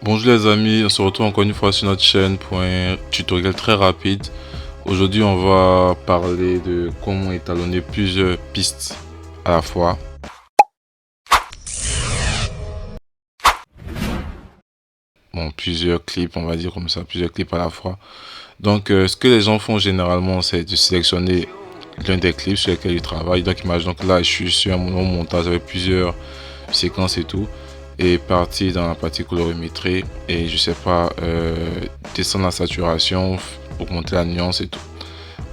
Bonjour les amis, on se retrouve encore une fois sur notre chaîne pour un tutoriel très rapide. Aujourd'hui on va parler de comment étalonner plusieurs pistes à la fois. Bon, plusieurs clips, on va dire comme ça, plusieurs clips à la fois. Donc ce que les gens font généralement, c'est de sélectionner l'un des clips sur lesquels ils travaillent. Donc imaginons que là je suis sur un montage avec plusieurs séquences et tout, et partir dans la partie colorimétrie et je sais pas, descendre la saturation, augmenter la nuance et tout.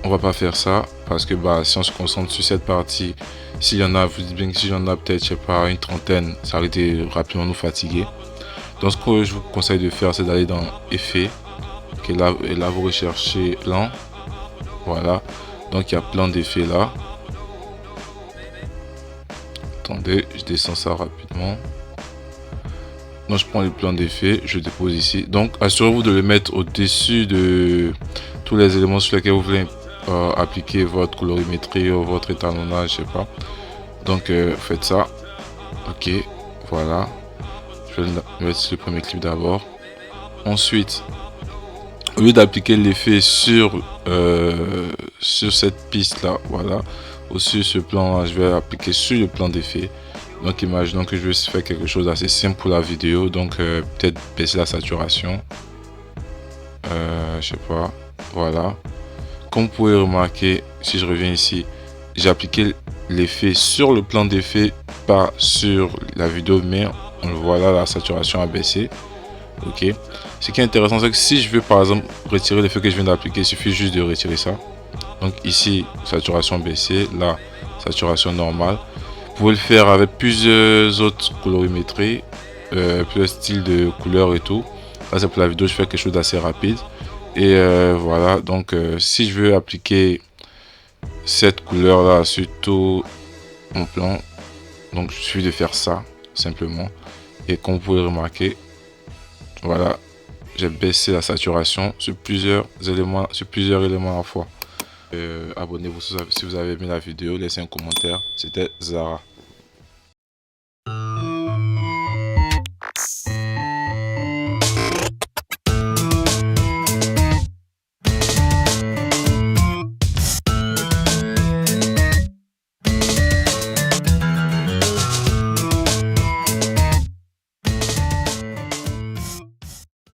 On va pas faire ça parce que si on se concentre sur cette partie, s'il y en a, vous dites bien que s'il y en a peut-être, je sais pas, une trentaine, ça risque de rapidement nous fatiguer. Donc ce que je vous conseille de faire, c'est d'aller dans effet, et là vous recherchez plan. Voilà, donc il y a plein d'effets là. Attendez, je descends ça rapidement. Donc je prends le plan d'effet, je dépose ici. Donc assurez-vous de le mettre au-dessus de tous les éléments sur lesquels vous voulez appliquer votre colorimétrie ou votre étalonnage, je sais pas. Donc faites ça. Ok, voilà. Je vais mettre le premier clip d'abord. Ensuite, au lieu d'appliquer l'effet sur cette piste là, voilà, ou sur ce plan là, je vais appliquer sur le plan d'effet. Donc imaginons que je vais faire quelque chose d'assez simple pour la vidéo, donc peut-être baisser la saturation, je sais pas, voilà. Comme vous pouvez remarquer, si je reviens ici, j'ai appliqué l'effet sur le plan d'effet, pas sur la vidéo, mais on le voit là, la saturation a baissé. Ok, ce qui est intéressant, c'est que si je veux par exemple retirer l'effet que je viens d'appliquer, il suffit juste de retirer ça. Donc ici, saturation baissée, là, saturation normale. Vous pouvez le faire avec plusieurs autres colorimétries, plusieurs styles de couleurs et tout. Là c'est pour la vidéo, je fais quelque chose d'assez rapide. Et voilà, donc si je veux appliquer cette couleur là sur tout mon plan, donc je suis de faire ça simplement. Et comme vous pouvez remarquer, voilà, j'ai baissé la saturation sur plusieurs éléments à la fois. Abonnez-vous si vous avez aimé la vidéo, laissez un commentaire. C'était Zara.